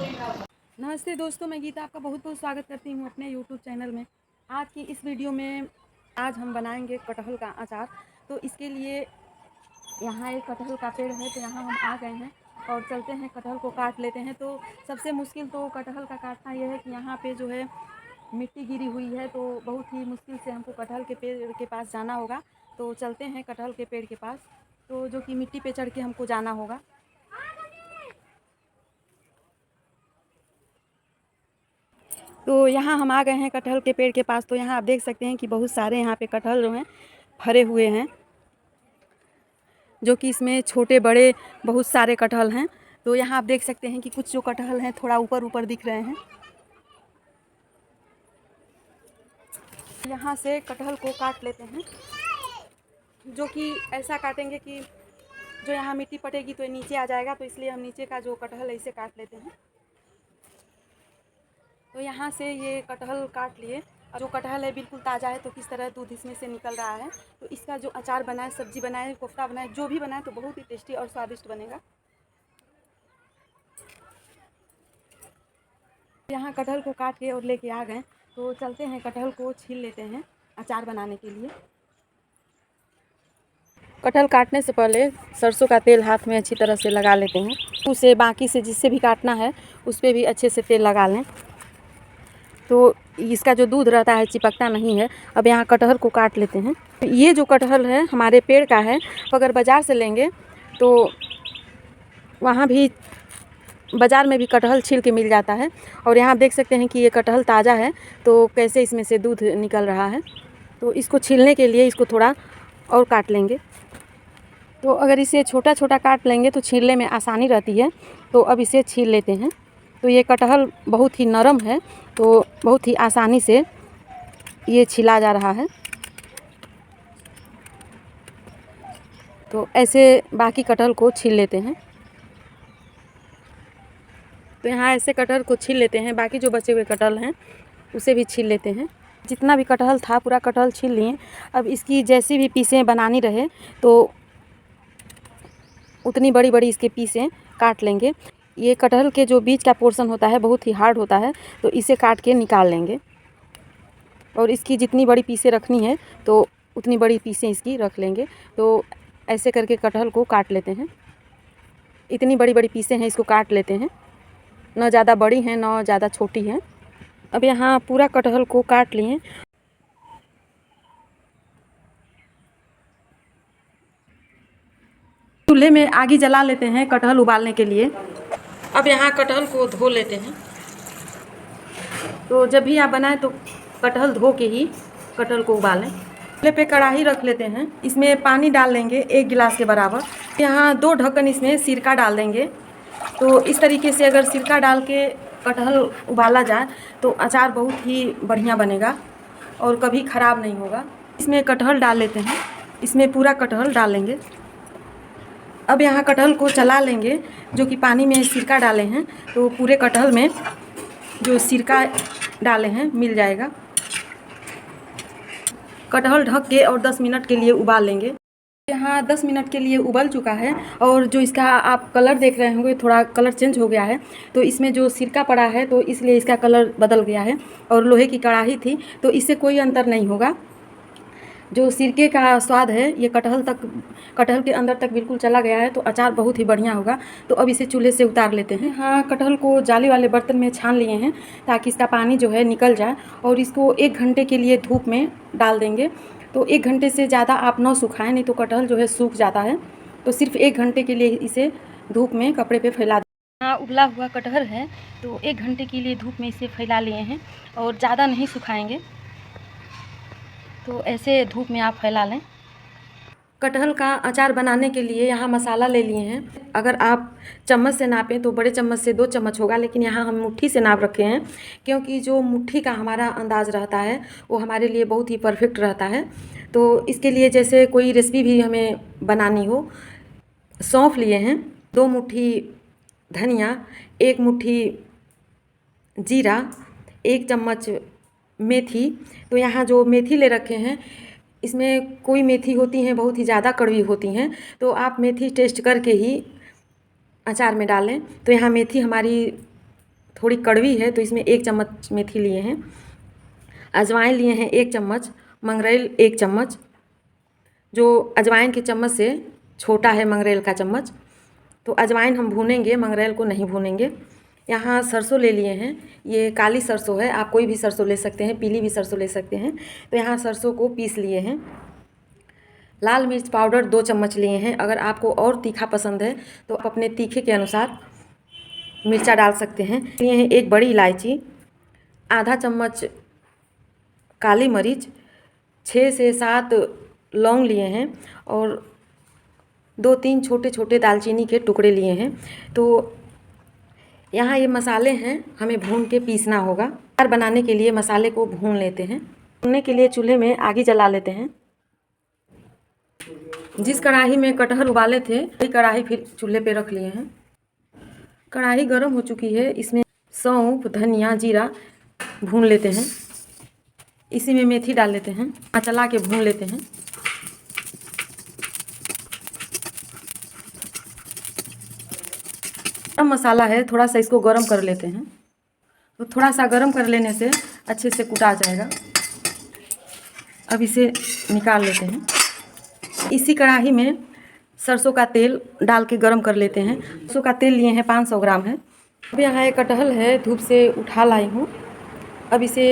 नमस्ते दोस्तों, मैं गीता आपका बहुत बहुत स्वागत करती हूँ अपने YouTube चैनल में। आज की इस वीडियो में आज हम बनाएंगे कटहल का अचार। तो इसके लिए यहाँ एक कटहल का पेड़ है, तो यहाँ हम आ गए हैं और चलते हैं, कटहल को काट लेते हैं। तो सबसे मुश्किल तो कटहल का काटना ये है कि यहाँ पे जो है मिट्टी गिरी हुई है, तो बहुत ही मुश्किल से हमको कटहल के पेड़ के पास जाना होगा। तो चलते हैं कटहल के पेड़ के पास, तो जो कि मिट्टी पे चढ़ के हमको जाना होगा। तो यहाँ हम आ गए हैं कटहल के पेड़ के पास। तो यहाँ आप देख सकते हैं कि बहुत सारे यहाँ पे कटहल जो हैं भरे हुए हैं, जो कि इसमें छोटे बड़े बहुत सारे कटहल हैं। तो यहाँ आप देख सकते हैं कि कुछ जो कटहल हैं थोड़ा ऊपर ऊपर दिख रहे हैं। यहाँ से कटहल को काट लेते हैं, जो कि ऐसा काटेंगे कि जो यहाँ मिट्टी पड़ेगी तो ये नीचे आ जाएगा, तो इसलिए हम नीचे का जो कटहल है इसे काट लेते हैं। तो यहाँ से ये कटहल काट लिए। जो कटहल है बिल्कुल ताज़ा है, तो किस तरह दूध इसमें से निकल रहा है। तो इसका जो अचार बनाए, सब्जी बनाए, कोफ्ता बनाए, जो भी बनाए तो बहुत ही टेस्टी और स्वादिष्ट बनेगा। यहाँ कटहल को काट के और लेके आ गए, तो चलते हैं कटहल को छील लेते हैं अचार बनाने के लिए। कटहल काटने से पहले सरसों का तेल हाथ में अच्छी तरह से लगा लेते हैं। उसे बाकी से जिससे भी काटना है उस पर भी अच्छे से तेल लगा लें, तो इसका जो दूध रहता है चिपकता नहीं है। अब यहाँ कटहल को काट लेते हैं। ये जो कटहल है हमारे पेड़ का है, अगर बाज़ार से लेंगे तो वहाँ भी बाज़ार में भी कटहल छील के मिल जाता है। और यहाँ आप देख सकते हैं कि ये कटहल ताज़ा है, तो कैसे इसमें से दूध निकल रहा है। तो इसको छीलने के लिए इसको थोड़ा और काट लेंगे। तो अगर इसे छोटा छोटा काट लेंगे तो छीलने में आसानी रहती है। तो अब इसे छील लेते हैं। तो ये कटहल बहुत ही नरम है, तो बहुत ही आसानी से ये छिला जा रहा है। तो ऐसे बाकी कटहल को छील लेते हैं। तो यहाँ ऐसे कटहल को छील लेते हैं, बाकी जो बचे हुए कटहल हैं उसे भी छील लेते हैं। जितना भी कटहल था पूरा कटहल छील लिए। अब इसकी जैसी भी पीसें बनानी रहे तो उतनी बड़ी बड़ी इसके पीसें काट लेंगे। ये कटहल के जो बीच का पोर्शन होता है बहुत ही हार्ड होता है, तो इसे काट के निकाल लेंगे। और इसकी जितनी बड़ी पीसें रखनी है तो उतनी बड़ी पीसें इसकी रख लेंगे। तो ऐसे करके कटहल को काट लेते हैं। इतनी बड़ी बड़ी पीसें हैं, इसको काट लेते हैं। न ज़्यादा बड़ी हैं न ज़्यादा छोटी हैं। अब यहाँ पूरा कटहल को काट लिए। चूल्हे में आगी जला लेते हैं कटहल उबालने के लिए। अब यहाँ कटहल को धो लेते हैं। तो जब भी आप बनाएं तो कटहल धो के ही कटहल को उबालें। चूल्हे पे कढ़ाई रख लेते हैं, इसमें पानी डाल लेंगे 1 गिलास के बराबर। यहाँ 2 ढक्कन इसमें सिरका डाल देंगे। तो इस तरीके से अगर सिरका डाल के कटहल उबाला जाए तो अचार बहुत ही बढ़िया बनेगा और कभी ख़राब नहीं होगा। इसमें कटहल डाल लेते हैं, इसमें पूरा कटहल डाल लेंगे। अब यहाँ कटहल को चला लेंगे। जो कि पानी में सिरका डाले हैं तो पूरे कटहल में जो सिरका डाले हैं मिल जाएगा। कटहल ढक के और 10 मिनट के लिए उबाल लेंगे। यहाँ 10 मिनट के लिए उबल चुका है और जो इसका आप कलर देख रहे होंगे थोड़ा कलर चेंज हो गया है। तो इसमें जो सिरका पड़ा है तो इसलिए इसका कलर बदल गया है। और लोहे की कढ़ाई थी तो इससे कोई अंतर नहीं होगा। जो सिरके का स्वाद है ये कटहल के अंदर तक बिल्कुल चला गया है, तो अचार बहुत ही बढ़िया होगा। तो अब इसे चूल्हे से उतार लेते हैं। हाँ, कटहल को जाली वाले बर्तन में छान लिए हैं ताकि इसका पानी जो है निकल जाए। और इसको 1 घंटे के लिए धूप में डाल देंगे। तो 1 घंटे से ज़्यादा आप न सुखाएं, नहीं तो कटहल जो है सूख जाता है। तो सिर्फ 1 घंटे के लिए इसे धूप में कपड़े पे फैला दें। हाँ, उबला हुआ कटहल है तो 1 घंटे के लिए धूप में इसे फैला लिए हैं और ज़्यादा नहीं सुखाएंगे। तो ऐसे धूप में आप फैला लें। कटहल का अचार बनाने के लिए यहाँ मसाला ले लिए हैं। अगर आप चम्मच से नापें तो बड़े चम्मच से 2 चम्मच होगा, लेकिन यहाँ हम मुट्ठी से नाप रखे हैं क्योंकि जो मुट्ठी का हमारा अंदाज़ रहता है वो हमारे लिए बहुत ही परफेक्ट रहता है। तो इसके लिए जैसे कोई रेसिपी भी हमें बनानी हो, सौंफ लिए हैं, 2 मुट्ठी धनिया, 1 मुट्ठी जीरा, 1 चम्मच मेथी। तो यहाँ जो मेथी ले रखे हैं इसमें कोई मेथी होती हैं बहुत ही ज़्यादा कड़वी होती हैं, तो आप मेथी टेस्ट करके ही अचार में डालें। तो यहाँ मेथी हमारी थोड़ी कड़वी है, तो इसमें 1 चम्मच मेथी लिए हैं, अजवाइन लिए हैं 1 चम्मच, मंगरेल 1 चम्मच, जो अजवाइन के चम्मच से छोटा है मंगरेल का चम्मच। तो अजवाइन हम भूनेंगे, मंगरेल को नहीं भूनेंगे। यहाँ सरसों ले लिए हैं, ये काली सरसों है, आप कोई भी सरसों ले सकते हैं, पीली भी सरसों ले सकते हैं। तो यहाँ सरसों को पीस लिए हैं। लाल मिर्च पाउडर 2 चम्मच लिए हैं। अगर आपको और तीखा पसंद है तो आप अपने तीखे के अनुसार मिर्चा डाल सकते हैं। लिए हैं 1 बड़ी इलायची, आधा चम्मच काली मिर्च, 6 से 7 लौंग लिए हैं और 2-3 छोटे छोटे दालचीनी के टुकड़े लिए हैं। तो यहाँ ये मसाले हैं, हमें भून के पीसना होगा। अचार बनाने के लिए मसाले को भून लेते हैं। भूनने के लिए चूल्हे में आगी जला लेते हैं। जिस कढ़ाई में कटहल उबाले थे वही कढ़ाई फिर चूल्हे पे रख लिए हैं। कढ़ाई गर्म हो चुकी है, इसमें सौंफ, धनिया, जीरा भून लेते हैं। इसी में मेथी डाल लेते हैं, चला के भून लेते हैं। गरम मसाला है, थोड़ा सा इसको गरम कर लेते हैं। तो थोड़ा सा गरम कर लेने से अच्छे से कुटा जाएगा। अब इसे निकाल लेते हैं। इसी कढ़ाई में सरसों का तेल डाल के गरम कर लेते हैं। सरसों का तेल लिए हैं 500 ग्राम है। अब यहाँ एक कटहल है, धूप से उठा लाई हूँ। अब इसे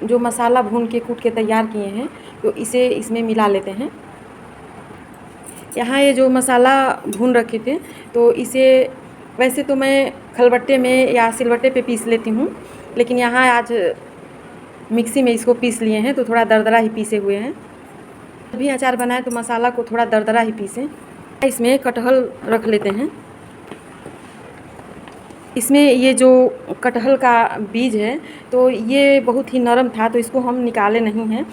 जो मसाला भून के कूट के तैयार किए हैं तो इसे इसमें मिला लेते हैं। यहाँ ये जो मसाला भून रखे थे तो इसे वैसे तो मैं खलबट्टे में या सिलबट्टे पे पीस लेती हूँ, लेकिन यहाँ आज मिक्सी में इसको पीस लिए हैं तो थोड़ा दरदरा ही पीसे हुए हैं। अभी अचार बनाए तो मसाला को थोड़ा दरदरा ही पीसें। इसमें कटहल रख लेते हैं। इसमें ये जो कटहल का बीज है तो ये बहुत ही नरम था, तो इसको हम निकाले नहीं हैं।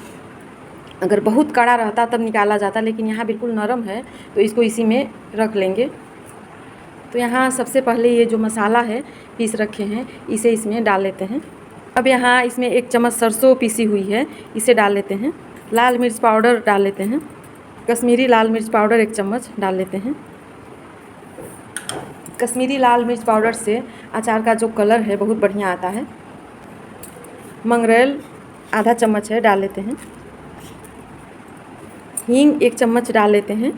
अगर बहुत कड़ा रहता तब निकाला जाता, लेकिन यहाँ बिल्कुल नरम है तो इसको इसी में रख लेंगे। तो यहाँ सबसे पहले ये जो मसाला है पीस रखे हैं इसे इसमें डाल लेते हैं। अब यहाँ इसमें 1 चम्मच सरसों पीसी हुई है, इसे डाल लेते हैं। लाल मिर्च पाउडर डाल लेते हैं, कश्मीरी लाल मिर्च पाउडर 1 चम्मच डाल लेते हैं। कश्मीरी लाल मिर्च पाउडर से अचार का जो कलर है बहुत बढ़िया आता है। मंगरेल आधा चम्मच है, डाल लेते हैं। हींग 1 चम्मच डाल लेते हैं।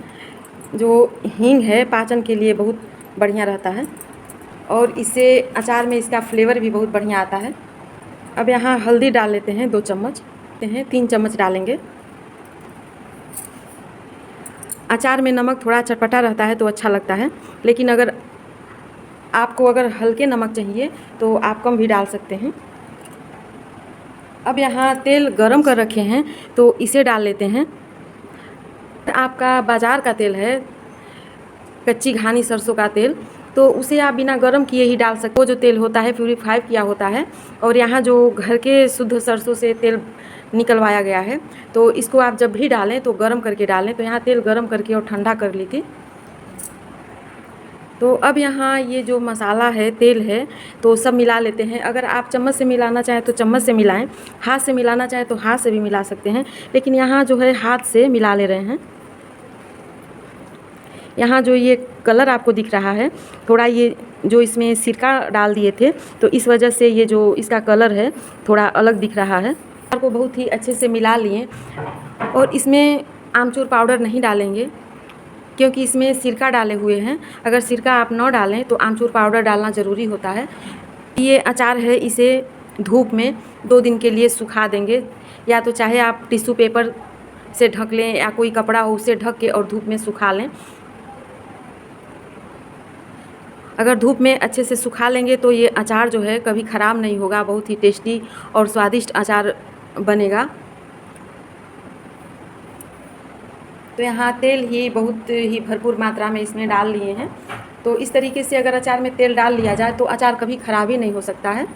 जो हींग है पाचन के लिए बहुत बढ़िया रहता है और इससे अचार में इसका फ्लेवर भी बहुत बढ़िया आता है। अब यहाँ हल्दी डाल लेते हैं 2 चम्मच, 3 चम्मच डालेंगे। अचार में नमक थोड़ा चटपटा रहता है तो अच्छा लगता है, लेकिन अगर आपको हल्के नमक चाहिए तो आप कम भी डाल सकते हैं। अब यहाँ तेल गरम कर रखे हैं तो इसे डाल लेते हैं। आपका बाज़ार का तेल है, कच्ची घानी सरसों का तेल, तो उसे आप बिना गरम किए ही डाल सकते हो। जो तेल होता है प्यूरीफाई किया होता है और यहाँ जो घर के शुद्ध सरसों से तेल निकलवाया गया है, तो इसको आप जब भी डालें तो गरम करके डालें। तो यहाँ तेल गरम करके और ठंडा कर ली थी। तो अब यहाँ ये जो मसाला है, तेल है, तो सब मिला लेते हैं। अगर आप चम्मच से मिलाना चाहें तो चम्मच से मिलाएं, हाथ से मिलाना चाहें तो हाथ से भी मिला सकते हैं, लेकिन यहाँ जो है हाथ से मिला ले रहे हैं। यहाँ जो ये कलर आपको दिख रहा है, थोड़ा ये जो इसमें सिरका डाल दिए थे तो इस वजह से ये जो इसका कलर है थोड़ा अलग दिख रहा है। को बहुत ही अच्छे से मिला लिए और इसमें आमचूर पाउडर नहीं डालेंगे क्योंकि इसमें सिरका डाले हुए हैं। अगर सिरका आप न डालें तो आमचूर पाउडर डालना ज़रूरी होता है। ये अचार है, इसे धूप में 2 दिन के लिए सुखा देंगे, या तो चाहे आप टिश्यू पेपर से ढक लें या कोई कपड़ा हो उसे ढक के और धूप में सुखा लें। अगर धूप में अच्छे से सुखा लेंगे तो ये अचार जो है कभी ख़राब नहीं होगा, बहुत ही टेस्टी और स्वादिष्ट अचार बनेगा। तो यहाँ तेल ही बहुत ही भरपूर मात्रा में इसमें डाल लिए हैं। तो इस तरीके से अगर अचार में तेल डाल लिया जाए तो अचार कभी ख़राब ही नहीं हो सकता है।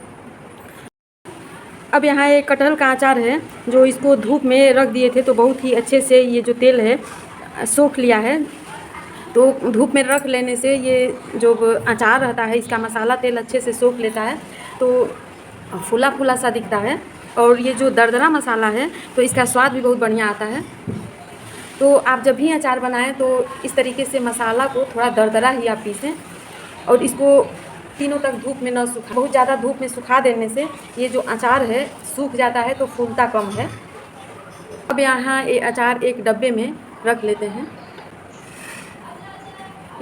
अब यहाँ एक कटहल का अचार है जो इसको धूप में रख दिए थे तो बहुत ही अच्छे से ये जो तेल है सोख लिया है। तो धूप में रख लेने से ये जो अचार रहता है इसका मसाला तेल अच्छे से सोख लेता है, तो फूला फूला सा दिखता है। और ये जो दरदरा मसाला है तो इसका स्वाद भी बहुत बढ़िया आता है। तो आप जब भी अचार बनाएं तो इस तरीके से मसाला को थोड़ा दरदरा ही आप पीसें और इसको दिनों तक धूप में न सूखा, बहुत ज़्यादा धूप में सुखा देने से ये जो अचार है सूख जाता है तो फूलता कम है। अब यहाँ ये अचार एक डब्बे में रख लेते हैं।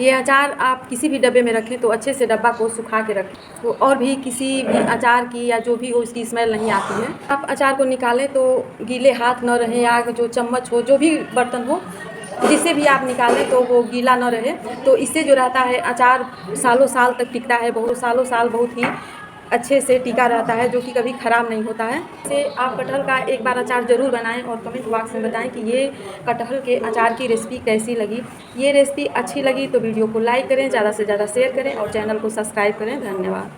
ये अचार आप किसी भी डब्बे में रखें तो अच्छे से डब्बा को सुखा के रखें, तो और भी किसी भी अचार की या जो भी हो उसकी स्मेल नहीं आती है। आप अचार को निकालें तो गीले हाथ न रहे या जो चम्मच हो, जो भी बर्तन हो, जिससे भी आप निकालें तो वो गीला न रहे। तो इससे जो रहता है अचार सालों साल तक टिकता है, बहुत सालों साल बहुत ही अच्छे से टिका रहता है, जो कि कभी ख़राब नहीं होता है। से आप कटहल का एक बार अचार ज़रूर बनाएं और कमेंट बॉक्स में बताएं कि ये कटहल के अचार की रेसिपी कैसी लगी। ये रेसिपी अच्छी लगी तो वीडियो को लाइक करें, ज़्यादा से ज़्यादा शेयर करें और चैनल को सब्सक्राइब करें। धन्यवाद।